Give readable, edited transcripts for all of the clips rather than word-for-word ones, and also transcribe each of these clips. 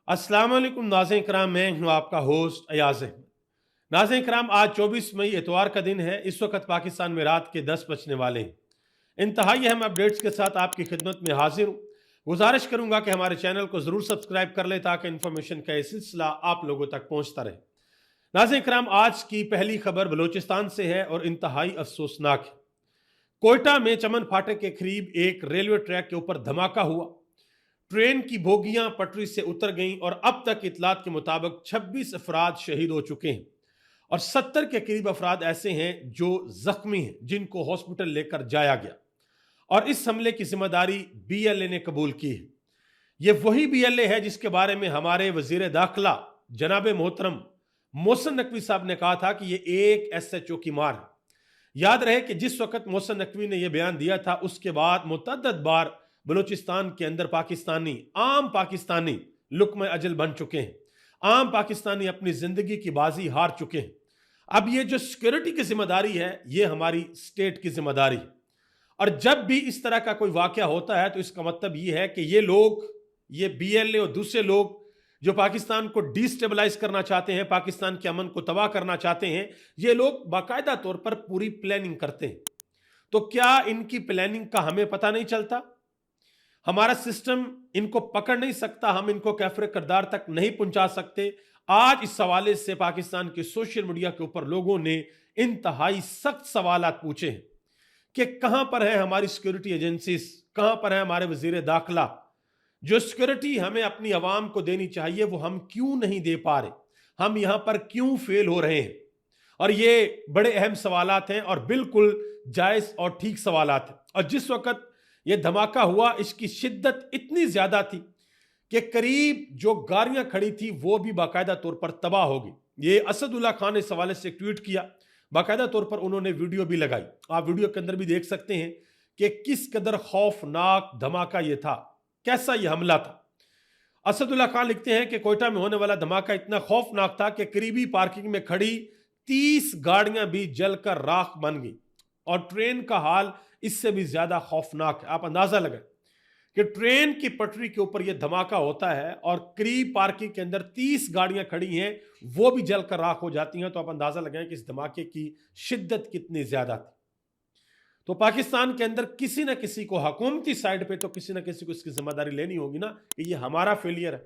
अस्सलाम वालेकुम नाज़रीन कराम, मैं हूं आपका होस्ट अयाज अहमद। नाज़रीन कराम, आज 24 मई इतवार का दिन है। इस वक्त पाकिस्तान में रात के 10 बजने वाले हैं। इंतहाई अहम अपडेट्स के साथ आपकी खिदमत में हाजिर हूँ। गुजारिश करूंगा कि हमारे चैनल को ज़रूर सब्सक्राइब कर ले ताकि इन्फॉर्मेशन का यह सिलसिला आप लोगों तक पहुँचता रहे। नाज़रीन कराम, आज की पहली खबर बलूचिस्तान से है और इंतहाई अफसोसनाक है। कोयटा में चमन फाटक के करीब एक रेलवे ट्रैक के ऊपर धमाका हुआ। ट्रेन की बोगियां पटरी से उतर गईं और अब तक इतलात के मुताबिक 26 अफराद शहीद हो चुके हैं और 70 के करीब अफराद ऐसे हैं जो जख्मी हैं, जिनको हॉस्पिटल लेकर जाया गया। और इस हमले की जिम्मेदारी बीएलए ने कबूल की है। यह वही बीएलए है जिसके बारे में हमारे वजीर दाखिला जनाब मोहतरम मोहसिन नकवी साहब ने कहा था कि यह एक एसएचओ की मार है। याद रहे कि जिस वक्त मोहसिन नकवी ने यह बयान दिया था, उसके बाद मुतअद्दिद बार बलूचिस्तान के अंदर आम पाकिस्तानी लुक्म अजल बन चुके हैं। आम पाकिस्तानी अपनी जिंदगी की बाजी हार चुके हैं। अब ये जो सिक्योरिटी की जिम्मेदारी है, ये हमारी स्टेट की जिम्मेदारी है। और जब भी इस तरह का कोई वाकया होता है तो इसका मतलब ये है कि ये लोग, ये बीएलए और दूसरे लोग जो पाकिस्तान को डिस्टेबलाइज करना चाहते हैं, पाकिस्तान के अमन को तबाह करना चाहते हैं, ये लोग बाकायदा तौर पर पूरी प्लानिंग करते हैं। तो क्या इनकी प्लानिंग का हमें पता नहीं चलता? हमारा सिस्टम इनको पकड़ नहीं सकता? हम इनको कैफरे किरदार तक नहीं पहुंचा सकते? आज इस हवाले से पाकिस्तान के सोशल मीडिया के ऊपर लोगों ने इंतहाई सख्त सवाल पूछे हैं कि कहां पर है हमारी सिक्योरिटी एजेंसीज, कहां पर है हमारे वजीर दाखिला? जो सिक्योरिटी हमें अपनी आवाम को देनी चाहिए वो हम क्यों नहीं दे पा रहे? हम यहां पर क्यों फेल हो रहे हैं? और ये बड़े अहम सवालात हैं और बिल्कुल जायज और ठीक सवालात हैं। और जिस वक्त ये धमाका हुआ, इसकी शिद्दत इतनी ज्यादा थी कि करीब जो गाड़ियां खड़ी थी वो भी बाकायदा तौर पर तबाह हो गई। ये असदुल्ला खान ने इस हवाले से ट्वीट किया, बाकायदा तौर पर उन्होंने वीडियो भी लगाई। आप वीडियो के अंदर भी देख सकते हैं कि किस कदर खौफनाक धमाका ये था, कैसा ये हमला था। असदुल्ला खान लिखते हैं कि कोयटा में होने वाला धमाका इतना खौफनाक था कि करीबी पार्किंग में खड़ी 30 गाड़ियां भी जलकर राख बन गई और ट्रेन का हाल इससे भी ज्यादा खौफनाक है। आप अंदाजा लगाएं कि ट्रेन की पटरी के ऊपर यह धमाका होता है और करीब पार्किंग के अंदर 30 गाड़ियां खड़ी हैं, वो भी जलकर राख हो जाती हैं। तो आप अंदाजा लगाएं कि इस धमाके की शिद्दत कितनी ज्यादा थी। तो पाकिस्तान के अंदर किसी ना किसी को, हुकूमती साइड पे तो किसी ना किसी को इसकी जिम्मेदारी लेनी होगी ना कि ये हमारा फेलियर है,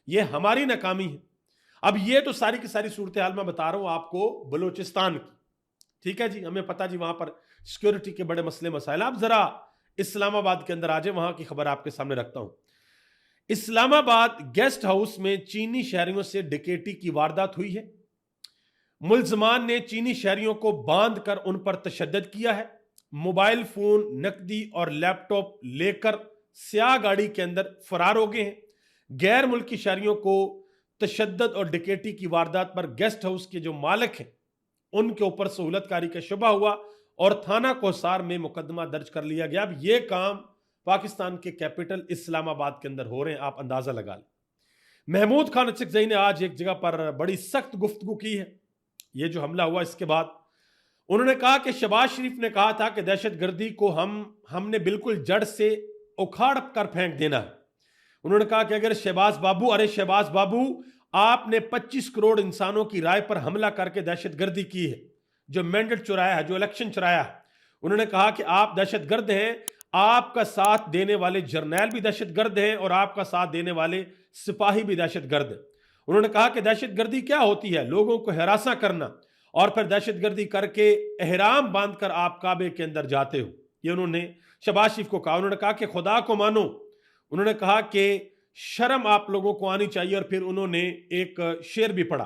ये हमारी नाकामी है। अब ये तो सारी की सारी सूरत हाल मैं बता रहा हूं आपको बलूचिस्तान की, ठीक है जी। हमें पता जी वहां पर सिक्योरिटी के बड़े मसले मसाइल। आप जरा इस्लामाबाद के अंदर आ जाए, वहां की खबर आपके सामने रखता हूं। इस्लामाबाद गेस्ट हाउस में चीनी शहरियों से डकैती की वारदात हुई है। मुल्जमान ने चीनी शहरियों को बांध कर उन पर तशद्दुद किया है। मोबाइल फोन, नकदी और लैपटॉप लेकर स्याह गाड़ी के अंदर फरार हो गए हैं। गैर मुल्की शहरियों को तशद्दुद और डकैती की वारदात पर गेस्ट हाउस के जो मालिक हैं उनके ऊपर सहूलतकारी का शुबा हुआ और थाना कोसार में मुकदमा दर्ज कर लिया गया। अब यह काम पाकिस्तान के कैपिटल इस्लामाबाद के अंदर हो रहे हैं, आप अंदाजा लगा लें। महमूद खान अचकजई ने आज एक जगह पर बड़ी सख्त गुफ्तगू की है। यह जो हमला हुआ इसके बाद उन्होंने कहा कि शहबाज शरीफ ने कहा था कि दहशतगर्दी को हमने बिल्कुल जड़ से उखाड़ कर फेंक देना है। उन्होंने कहा कि अगर शहबाज बाबू आपने 25 करोड़ इंसानों की राय पर हमला करके दहशतगर्दी की है, जो मैंडेट चुराया है, जो इलेक्शन चुराया है। उन्होंने कहा कि आप दहशतगर्द हैं, आपका साथ देने वाले जर्नैल भी दहशतगर्द हैं और आपका साथ देने वाले सिपाही भी दहशतगर्द हैं। उन्होंने कहा कि दहशतगर्दी क्या होती है, लोगों को हरासा करना और फिर दहशतगर्दी करके एहराम बांधकर आप काबे के अंदर जाते हो। ये उन्होंने शहबाज शरीफ को कहा। उन्होंने कहा कि खुदा को मानो। उन्होंने कहा कि शर्म आप लोगों को आनी चाहिए और फिर उन्होंने एक शेर भी पढ़ा।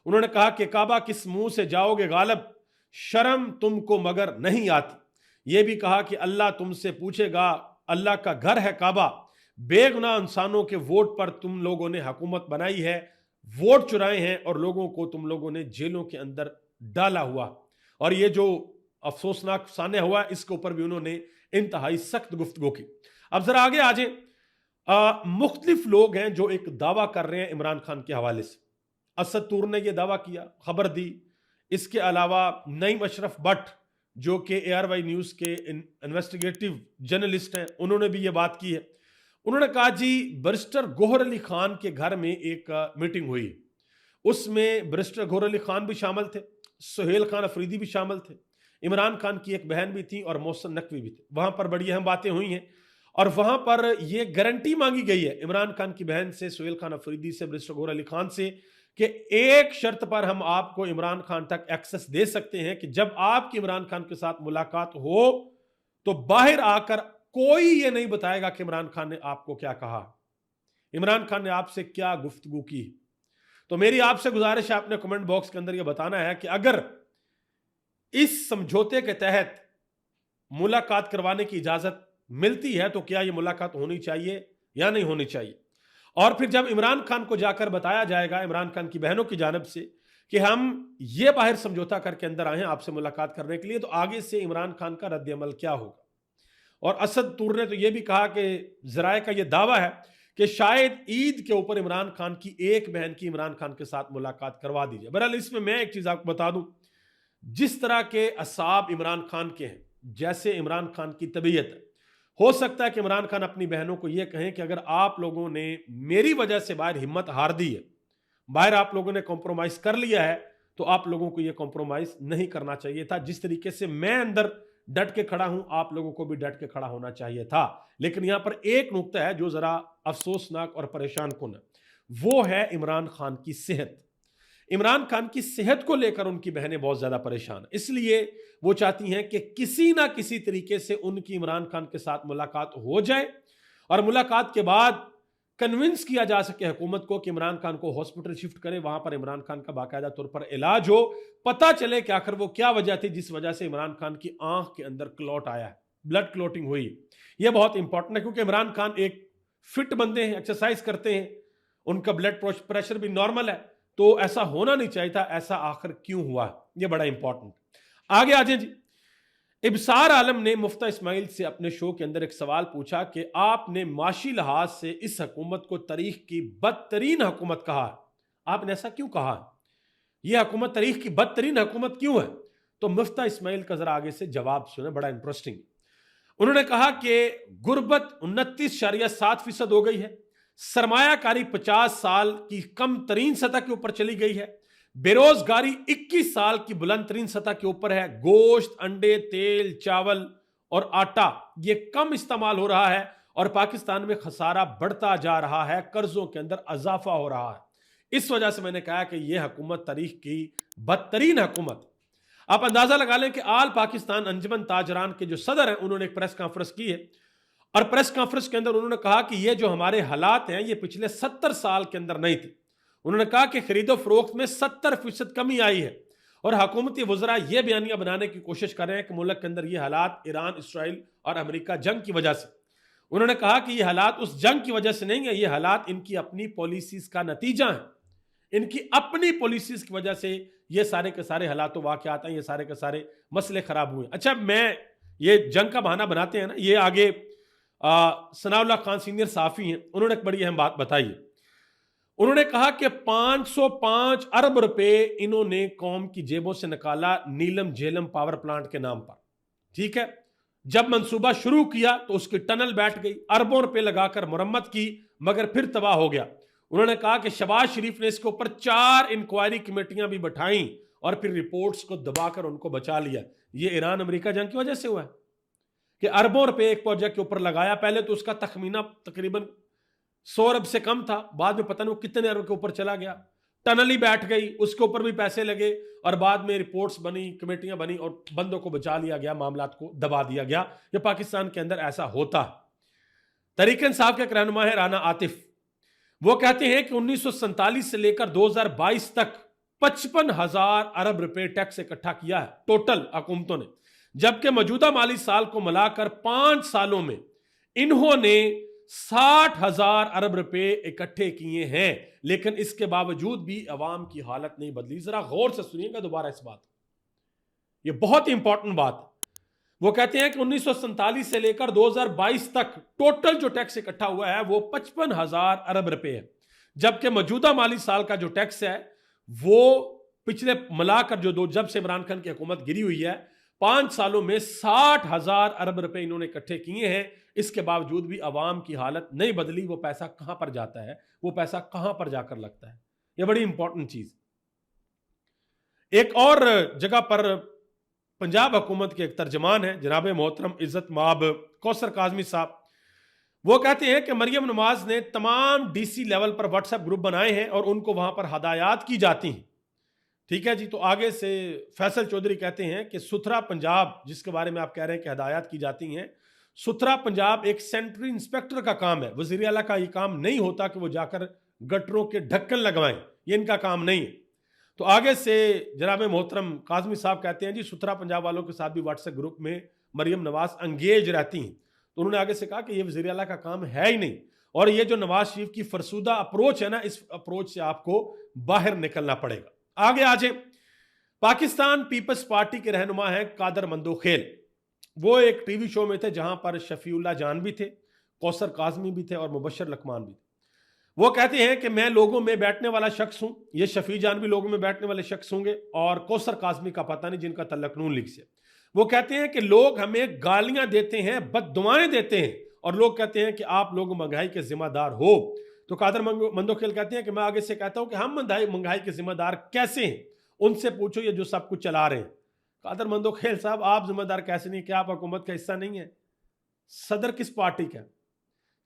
उन्होंने कहा कि काबा किस मुंह से जाओगे गालिब, शर्म तुमको मगर नहीं आती। यह भी कहा कि अल्लाह तुमसे पूछेगा, अल्लाह का घर है काबा, बेगुनाह इंसानों के वोट पर तुम लोगों ने हुकूमत बनाई है, वोट चुराए हैं और लोगों को तुम लोगों ने जेलों के अंदर डाला हुआ। और ये जो अफसोसनाक सान्या हुआ इसके ऊपर भी उन्होंने इंतहाई सख्त गुफ्तगू की। अब जरा आगे आ जाए। मुख्तलिफ लोग हैं जो एक दावा कर रहे हैं इमरान खान के हवाले से। असद तूर ने यह दावा किया, खबर दी। इसके अलावा नईम अशरफ भट्ट जो कि ARY न्यूज के इन्वेस्टिगेटिव जर्नलिस्ट हैं, उन्होंने भी यह बात की है। उन्होंने कहा जी बैरिस्टर गौहर अली खान के घर में एक मीटिंग हुई, उसमें बैरिस्टर गौहर अली खान भी शामिल थे, सुहेल खान अफरीदी भी शामिल थे, इमरान खान की एक बहन भी थी और मोहसिन नकवी भी थे। वहां पर बड़ी अहम बातें हुई हैं और वहां पर यह गारंटी मांगी गई है इमरान खान की बहन से, सुहेल खान अफरीदी से, बैरिस्टर गौहर अली खान से कि एक शर्त पर हम आपको इमरान खान तक एक्सेस दे सकते हैं कि जब आपकी इमरान खान के साथ मुलाकात हो तो बाहर आकर कोई ये नहीं बताएगा कि इमरान खान ने आपको क्या कहा, इमरान खान ने आपसे क्या गुफ्तगू की। तो मेरी आपसे गुजारिश है, आपने कमेंट बॉक्स के अंदर यह बताना है कि अगर इस समझौते के तहत मुलाकात करवाने की इजाजत मिलती है तो क्या यह मुलाकात होनी चाहिए या नहीं होनी चाहिए। और फिर जब इमरान खान को जाकर बताया जाएगा इमरान खान की बहनों की जानिब से कि हम ये बाहर समझौता करके अंदर आए हैं आपसे मुलाकात करने के लिए, तो आगे से इमरान खान का रद्द अमल क्या होगा। और असद तूर ने तो यह भी कहा कि जराए का यह दावा है कि शायद ईद के ऊपर इमरान खान की एक बहन की इमरान खान के साथ मुलाकात करवा दी जाए। बहरहाल इसमें मैं एक चीज आपको बता दूं, जिस तरह के असाब इमरान खान के हैं, जैसे इमरान खान की तबीयत है, हो सकता है कि इमरान खान अपनी बहनों को यह कहें कि अगर आप लोगों ने मेरी वजह से बाहर हिम्मत हार दी है, बाहर आप लोगों ने कॉम्प्रोमाइज कर लिया है, तो आप लोगों को यह कॉम्प्रोमाइज नहीं करना चाहिए था। जिस तरीके से मैं अंदर डट के खड़ा हूं, आप लोगों को भी डट के खड़ा होना चाहिए था। लेकिन यहां पर एक नुक्ता है जो जरा अफसोसनाक और परेशान कुन है, वो है इमरान खान की सेहत। इमरान खान की सेहत को लेकर उनकी बहनें बहुत ज्यादा परेशान हैं, इसलिए वो चाहती हैं कि किसी ना किसी तरीके से उनकी इमरान खान के साथ मुलाकात हो जाए और मुलाकात के बाद कन्विंस किया जा सके हुकूमत को कि इमरान खान को हॉस्पिटल शिफ्ट करे, वहां पर इमरान खान का बाकायदा तौर पर इलाज हो, पता चले कि आखिर वो क्या वजह थी जिस वजह से इमरान खान की आंख के अंदर क्लॉट आया है, ब्लड क्लॉटिंग हुई। यह बहुत इंपॉर्टेंट है क्योंकि इमरान खान एक फिट बंदे हैं, एक्सरसाइज करते हैं, उनका ब्लड प्रेशर भी नॉर्मल है, तो ऐसा होना नहीं चाहिए था। ऐसा आखिर क्यों हुआ, यह बड़ा इंपॉर्टेंट। आगे आ जाए जी। इब्सार आलम ने मुफ्ता इस्माइल से अपने शो के अंदर एक सवाल पूछा कि आपने माशी लिहाज से इस हुकूमत को तारीख की बदतरीन हुकूमत कहा, आपने ऐसा क्यों कहा, यह हुकूमत तारीख की बदतरीन हुकूमत क्यों है। तो मुफ्ता इस्माइल का जरा आगे से जवाब सुने, बड़ा इंटरेस्टिंग। उन्होंने कहा कि गुर्बत 29.7% हो गई है, सरमायाकारी 50 साल की कम तरीन सतह के ऊपर चली गई है, बेरोजगारी 21 साल की बुलंद तरीन सतह के ऊपर है, गोश्त, अंडे, तेल, चावल और आटा ये कम इस्तेमाल हो रहा है और पाकिस्तान में खसारा बढ़ता जा रहा है, कर्जों के अंदर इजाफा हो रहा है। इस वजह से मैंने कहा कि यह हुकूमत तारीख की बदतरीन हुकूमत। आप अंदाजा लगा लें कि आल पाकिस्तान अंजुमन ताजरान के जो सदर हैं, उन्होंने एक प्रेस कॉन्फ्रेंस की है और प्रेस कॉन्फ्रेंस के अंदर उन्होंने कहा कि ये जो हमारे हालात हैं ये पिछले 70 साल के अंदर नहीं थे। उन्होंने कहा कि खरीदो फरोख्त में 70% कमी आई है और हुकूमती वज़रा ये बयानियां बनाने की कोशिश कर रहे हैं कि मुल्क के अंदर ये हालात ईरान, इसराइल और अमेरिका जंग की वजह से। उन्होंने कहा कि ये हालात उस जंग की वजह से नहीं है, ये हालात इनकी अपनी पॉलिसीज का नतीजा है, इनकी अपनी पॉलिसीज की वजह से ये सारे के सारे हालात वाक़यात हैं, ये सारे के सारे मसले खराब हुए। अच्छा, मैं ये जंग का बहाना बनाते हैं ना, ये आगे सनाउल्लाह खान सीनियर साफ़ी हैं, उन्होंने एक बड़ी अहम बात बताई है। उन्होंने कहा कि 505 अरब रुपए इन्होंने कौम की जेबों से निकाला नीलम झेलम पावर प्लांट के नाम पर। ठीक है, जब मंसूबा शुरू किया तो उसकी टनल बैठ गई, अरबों रुपए लगाकर मुरम्मत की, मगर फिर तबाह हो गया। उन्होंने कहा कि शहबाज शरीफ ने इसके ऊपर 4 इंक्वायरी कमेटियां भी बैठाई और फिर रिपोर्ट्स को दबाकर उनको बचा लिया। ये ईरान अमेरिका जंग की वजह से हुआ है कि अरबों रुपए एक प्रोजेक्ट के ऊपर लगाया। पहले तो उसका तखमीना तकरीबन 100 अरब से कम था, बाद में पता नहीं कितने अरब के ऊपर चला गया, टनल ही बैठ गई, उसके ऊपर भी पैसे लगे और बाद में रिपोर्ट्स बनी, कमेटियां बनी और बंदों को बचा लिया गया, मामलात को दबा दिया गया। ये पाकिस्तान के अंदर ऐसा होता। तहरीक इंसाफ के एक रहनुमा है राना आतिफ, वो कहते हैं कि 1947 से लेकर 2022 तक 55,000 अरब रुपए टैक्स इकट्ठा किया है टोटल हुकूमतों ने, जबकि मौजूदा माली साल को मिलाकर 5 सालों में इन्होंने 60,000 अरब रुपए इकट्ठे किए हैं। लेकिन इसके बावजूद भी अवाम की हालत नहीं बदली। जरा गौर से सुनिएगा दोबारा इस बात, यह बहुत इंपॉर्टेंट बात है। वो कहते हैं कि 1947 से लेकर 2022 तक टोटल जो टैक्स इकट्ठा हुआ है वो 55,000 अरब रुपए है, जबकि मौजूदा माली साल का जो टैक्स है वो पिछले मिलाकर जो जब से इमरान खान की हुकूमत गिरी हुई है 5 सालों में 60,000 अरब रुपए इन्होंने इकट्ठे किए हैं। इसके बावजूद भी अवाम की हालत नहीं बदली। वो पैसा कहां पर जाता है, वो पैसा कहां पर जाकर लगता है, यह बड़ी इंपॉर्टेंट चीज। एक और जगह पर पंजाब हुकूमत के एक तर्जमान है जनाब मोहतरम इज्जत माब कौसर काजमी साहब, वो कहते हैं कि मरियम नवाज ने तमाम डीसी लेवल पर व्हाट्सएप ग्रुप बनाए हैं और उनको वहां पर हदायत की जाती हैं। ठीक है जी। तो आगे से फैसल चौधरी कहते हैं कि सुथरा पंजाब, जिसके बारे में आप कह रहे हैं कि हदायत की जाती हैं, सुथरा पंजाब एक सेंट्री इंस्पेक्टर का काम है। वजीर आला का ये काम नहीं होता कि वो जाकर गटरों के ढक्कन लगवाएं, ये इनका काम नहीं है। तो आगे से जनाब मोहतरम काजमी साहब कहते हैं जी सुथरा पंजाब वालों के साथ भी व्हाट्सएप ग्रुप में मरियम नवाज अंगेज रहती हैं। तो उन्होंने आगे से कहा कि ये वज़ीर आला का काम है ही नहीं, और ये जो नवाज शरीफ की फरसूदा अप्रोच है ना, इस अप्रोच से आपको बाहर निकलना पड़ेगा। आगे आ जाए, पाकिस्तान पीपल्स पार्टी के रहनुमा हैं कादर मंदोखेल। वो एक टीवी शो में थे जहां पर शफीउल्लाह जान भी थे, कौसर काजमी भी थे और मुबशर लकमान भी थे। वो कहते हैं कि मैं लोगों में बैठने वाला शख्स हूं, ये शफी जान भी लोगों में बैठने वाले शख्स होंगे, और कौसर काजमी का पता नहीं, जिनका तल्लुक नून लीग से। वो कहते हैं कि लोग हमें गालियां देते हैं, बददुआएं देते हैं, और लोग कहते हैं कि आप लोग महंगाई के जिम्मेदार हो। तो कादर मंदोखेल कहते हैं कि मैं आगे से कहता हूं कि हम महंगाई के जिम्मेदार कैसे हैं, उनसे पूछो ये जो सब कुछ चला रहे हैं। कादर मंदोखेल साहब, आप जिम्मेदार कैसे नहीं, क्या आप हुकूमत का हिस्सा नहीं है? सदर किस पार्टी का,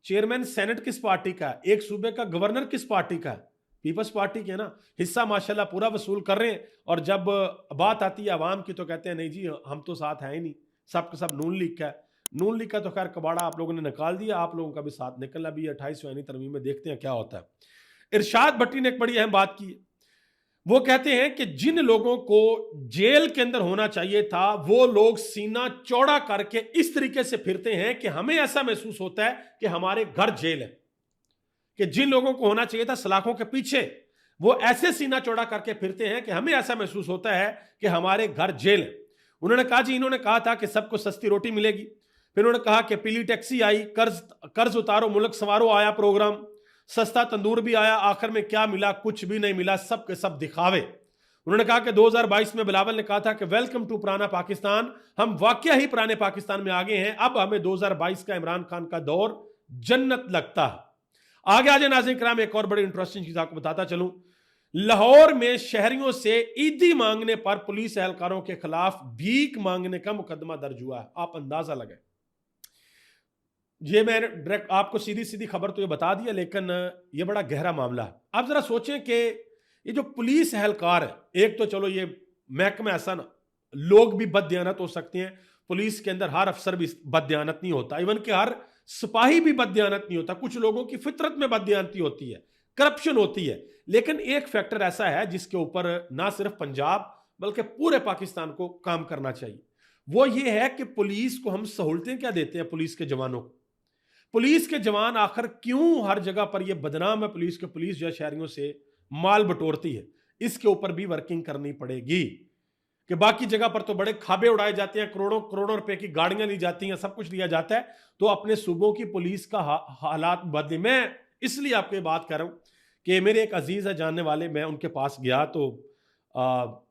चेयरमैन सेनेट किस पार्टी का है, एक सूबे का गवर्नर किस पार्टी का है? पीपल्स पार्टी के ना। हिस्सा माशाल्लाह पूरा वसूल कर रहे हैं, और जब बात आती है अवाम की तो कहते हैं नहीं जी हम तो साथ हैं ही नहीं, सब का सब नून लीग का है। नून लीग का तो खैर कबाड़ा आप लोगों ने निकाल दिया, आप लोगों का भी साथ निकला भी। 28वीं तरमीम में देखते हैं क्या होता है। इरशाद भट्टी ने एक बड़ी अहम बात की है। वो कहते हैं कि जिन लोगों को जेल के अंदर होना चाहिए था, वो लोग सीना चौड़ा करके इस तरीके से फिरते हैं कि हमें ऐसा महसूस होता है कि हमारे घर जेल है। कि जिन लोगों को होना चाहिए था सलाखों के पीछे, वो ऐसे सीना चौड़ा करके फिरते हैं कि हमें ऐसा महसूस होता है कि हमारे घर जेल है। उन्होंने कहा जी, इन्होंने कहा था कि सबको सस्ती रोटी मिलेगी, फिर उन्होंने कहा कि पीली टैक्सी आई, कर्ज उतारो मुल्क संवारो आया प्रोग्राम, सस्ता तंदूर भी आया, आखिर में क्या मिला? कुछ भी नहीं मिला, सब के सब दिखावे। उन्होंने कहा कि 2022 में बिलावल ने कहा था कि वेलकम टू पुराना पाकिस्तान, हम वाकया ही पुराने पाकिस्तान में आ गए हैं, अब हमें 2022 का इमरान खान का दौर जन्नत लगता है। आगे आजे नाज़रीन किराम, एक और बड़ी इंटरेस्टिंग चीज आपको बताता चलूं। लाहौर में शहरियों से ईदी मांगने पर पुलिस एहलकारों के खिलाफ भीख मांगने का मुकदमा दर्ज हुआ है। आप अंदाजा लगाएं। ये मैंने डायरेक्ट आपको सीधी सीधी खबर तो ये बता दिया, लेकिन ये बड़ा गहरा मामला है। आप जरा सोचें कि ये जो पुलिस एहलकार है, एक तो चलो ये महकमा ऐसा ना, लोग भी बददियानत हो सकते हैं, पुलिस के अंदर हर अफसर भी बददियानत नहीं होता, इवन कि हर सिपाही भी बददियानत नहीं होता, कुछ लोगों की फितरत में बददियानती होती है, करप्शन होती है। लेकिन एक फैक्टर ऐसा है जिसके ऊपर ना सिर्फ पंजाब बल्कि पूरे पाकिस्तान को काम करना चाहिए। वो ये है कि पुलिस को हम सहूलतें क्या देते हैं? पुलिस के जवानों को, पुलिस के जवान आखिर क्यों हर जगह पर यह बदनाम है पुलिस के, पुलिस जो शहरियों से माल बटोरती है, इसके ऊपर भी वर्किंग करनी पड़ेगी। कि बाकी जगह पर तो बड़े खाबे उड़ाए जाते हैं, करोड़ों करोड़ों रुपए की गाड़ियां ली जाती हैं, सब कुछ लिया जाता है, तो अपने सूबों की पुलिस का हालात बदले। मैं इसलिए आपको बात कर रहा हूं कि मेरे एक अजीज है जानने वाले, मैं उनके पास गया तो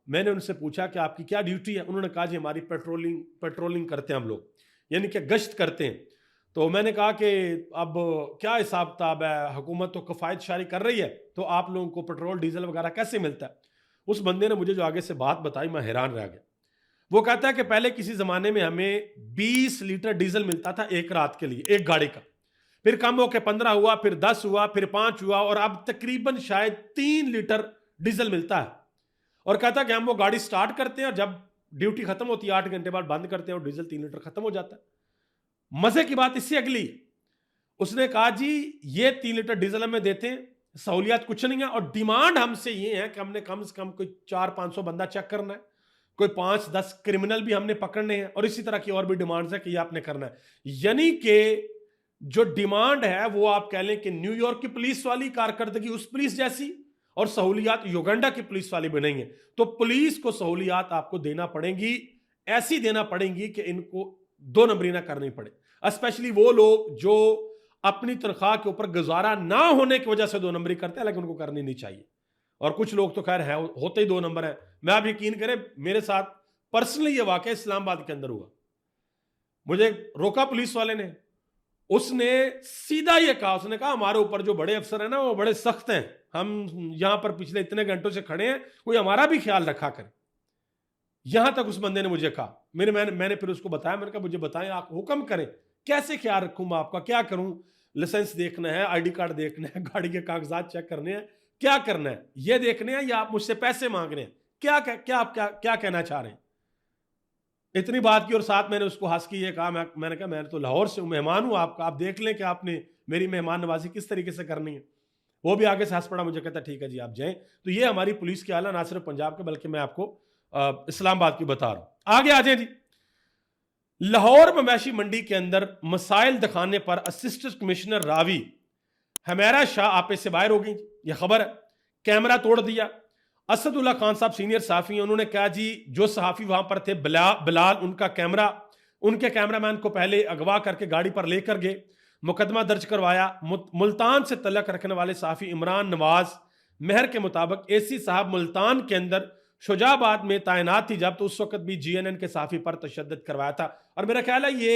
मैंने उनसे पूछा कि आपकी क्या ड्यूटी है? उन्होंने कहा जी हमारी पेट्रोलिंग करते हैं हम लोग, यानी कि गश्त करते हैं। तो मैंने कहा कि अब क्या हिसाब किताब है, हुकूमत तो कफ़ायत शारी कर रही है, तो आप लोगों को पेट्रोल डीजल वगैरह कैसे मिलता है? उस बंदे ने मुझे जो आगे से बात बताई, मैं हैरान रह गया। वो कहता है कि पहले किसी जमाने में हमें 20 लीटर डीजल मिलता था एक रात के लिए, एक गाड़ी का, फिर कम होकर 15 हुआ, फिर 10 हुआ, फिर 5 हुआ, और अब तकरीबन शायद 3 लीटर डीजल मिलता है। और कहता है कि हम वो गाड़ी स्टार्ट करते हैं और जब ड्यूटी खत्म होती है 8 घंटे बाद बंद करते हैं और डीजल 3 लीटर खत्म हो जाता है। मजे की बात इससे अगली, उसने कहा जी ये 3 लीटर डीजल हमें देते हैं, सहूलियत कुछ नहीं है, और डिमांड हमसे ये है कि हमने कम से कम कोई 400-500 बंदा चेक करना है, कोई 5-10 क्रिमिनल भी हमने पकड़ने हैं, और इसी तरह की और भी डिमांड्स है कि ये आपने करना है। यानी कि जो डिमांड है वो आप कह लें कि न्यूयॉर्क की पुलिस वाली कारकर्दगी उस पुलिस जैसी, और सहूलियात युगांडा की पुलिस वाली भी नहीं है। तो पुलिस को सहूलियात आपको देना पड़ेंगी, ऐसी देना पड़ेंगी कि इनको 2 नंबरी ना करनी पड़े, स्पेशली वो लोग जो अपनी तनख्वाह के ऊपर गुजारा ना होने की वजह से 2 नंबरी करते हैं, लेकिन उनको करनी नहीं चाहिए। और कुछ लोग तो खैर है होते ही 2 नंबर है। मैं आप यकीन करें, मेरे साथ पर्सनली ये वाकया इस्लामाबाद के अंदर हुआ। मुझे रोका पुलिस वाले ने, उसने सीधा ये कहा, उसने कहा हमारे ऊपर जो बड़े अफसर हैं ना वो बड़े सख्त हैं, हम यहां पर पिछले इतने घंटों से खड़े हैं, कोई हमारा भी ख्याल रखा करे। यहां तक उस बंदे ने मुझे कहा। मैंने फिर उसको बताया, मैंने कहा मुझे बताएं, आप हुक्म करें, कैसे ख्याल रखूं मैं आपका, क्या करूं, लाइसेंस देखना है, आईडी कार्ड देखना है, गाड़ी के कागजात चेक करने हैं, क्या करना है, ये देखने हैं या आप मुझसे पैसे मांग रहे हैं, क्या क्या क्या आप क्या कहना चाह रहे हैं। इतनी बात की और साथ मैंने उसको हंस की ये कहा, मैंने कहा मैं तो लाहौर से मेहमान हूं आपका, आप देख लें कि आपने मेरी मेहमान नवाजी किस तरीके से करनी है। वो भी आगे से हंस पड़ा, मुझे कहता ठीक है जी आप जाएं। तो ये हमारी पुलिस की आला, ना सिर्फ पंजाब के बल्कि मैं आपको इस्लामाबाद की बता रहा हूं। आगे आ जाए जी। लाहौर मवेशी मंडी के अंदर मसाइल दिखाने पर असिस्टेंट कमिश्नर रावी हमेरा शाह आपे से बाहर हो गई, यह खबर है। कैमरा तोड़ दिया। असदुल्ला खान साहब सीनियर सहाफी हैं, उन्होंने कहा जी जो सहाफी वहां पर थे बिलाल, उनके कैमरामैन को पहले अगवा करके गाड़ी पर लेकर गए, मुकदमा दर्ज करवाया। मुल्तान से तल्लक रखने वाले सहाफी इमरान नवाज मेहर के मुताबिक एसी साहब मुल्तान के अंदर शुजाबाद में तैनात थी जब, तो उस वक्त भी जीएनएन के सहाफी पर तशद्दुद करवाया था। और मेरा ख्याल है ये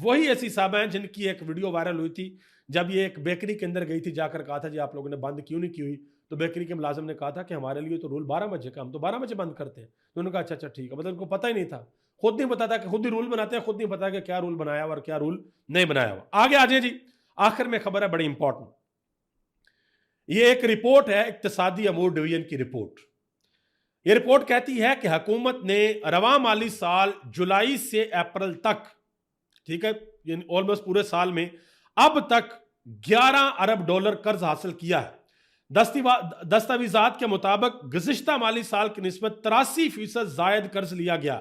वही एसी साहब हैं जिनकी एक वीडियो वायरल हुई थी जब ये एक बेकरी के अंदर गई थी, जाकर कहा था जी आप लोगों ने बंद क्यों नहीं की हुई, तो बेकरी के मुलाजिम ने कहा था कि हमारे लिए तो रूल 12 बजे का, हम तो 12 बजे बंद करते हैं। तो उन्होंने कहा अच्छा अच्छा ठीक है, मतलब उनको पता ही नहीं था, खुद नहीं पता था कि खुद ही रूल बनाते हैं, खुद नहीं पता कि क्या रूल बनाया हुआ और क्या रूल नहीं बनाया हुआ। आगे आ जाए जी। आखिर में खबर है बड़ी इंपॉर्टेंट, ये एक रिपोर्ट है इक्तिसादी अमूर डिवीजन की रिपोर्ट। ये रिपोर्ट कहती है कि हुकूमत ने रवा माली साल जुलाई से अप्रैल तक, ठीक है, ऑलमोस्ट पूरे साल में अब तक 11 अरब डॉलर कर्ज हासिल किया है। दस्तावेजात के मुताबिक गुज़िश्ता माली साल की निस्बत 83% जायद कर्ज लिया गया।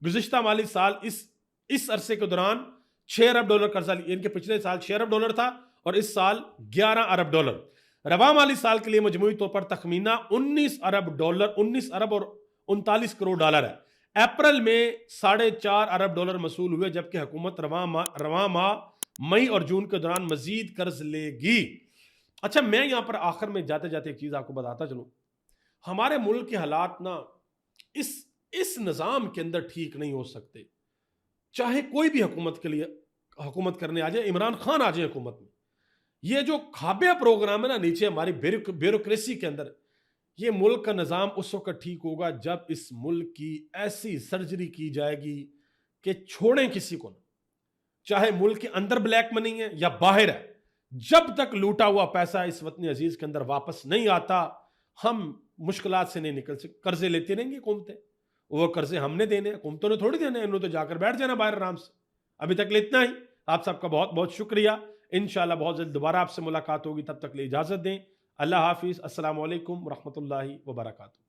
गुज़िश्ता माली साल इस अरसे के दौरान 6 अरब डॉलर कर्जा लिया, इनके पिछले साल 6 अरब डॉलर था और इस साल 11 अरब डॉलर। रवा माली साल के लिए मजमूई तौर पर तखमीना 19 अरब और 39 करोड़ डॉलर है। अप्रैल में 4.5 अरब डॉलर मसूल हुए, जबकि हुकूमत रवा माह मई और जून के दौरान मजीद कर्ज लेगी। अच्छा, मैं यहां पर आखिर में जाते जाते एक चीज आपको बताता चलूं, हमारे मुल्क के हालात ना इस निजाम के अंदर ठीक नहीं हो सकते। चाहे कोई भी हुकूमत के लिए हुकूमत करने आ जाए, इमरान खान आ जाए हुकूमत में, ये जो खाबिया प्रोग्राम है ना नीचे हमारी ब्यूरोक्रेसी के अंदर, ये मुल्क का निजाम उस वक्त ठीक होगा जब इस मुल्क की ऐसी सर्जरी की जाएगी कि छोड़ें किसी को ना, चाहे मुल्क के अंदर ब्लैक मनी है या बाहर है, जब तक लूटा हुआ पैसा इस वतन अजीज के अंदर वापस नहीं आता, हम मुश्किलात से नहीं निकल सकते। कर्जे लेते रहेंगे हुकूमतें, वो कर्जे हमने देने, हुकूमतों ने थोड़ी देने, इन्होंने तो जाकर बैठ जाना बाहर आराम से। अभी तक इतना ही, आप सबका बहुत बहुत शुक्रिया। इंशाल्लाह बहुत जल्द दोबारा आपसे मुलाकात होगी, तब तक लिए इजाजत दें। अल्लाह हाफिज, अस्सलाम वालेकुम रहमतुल्लाहि व बरकातुहू।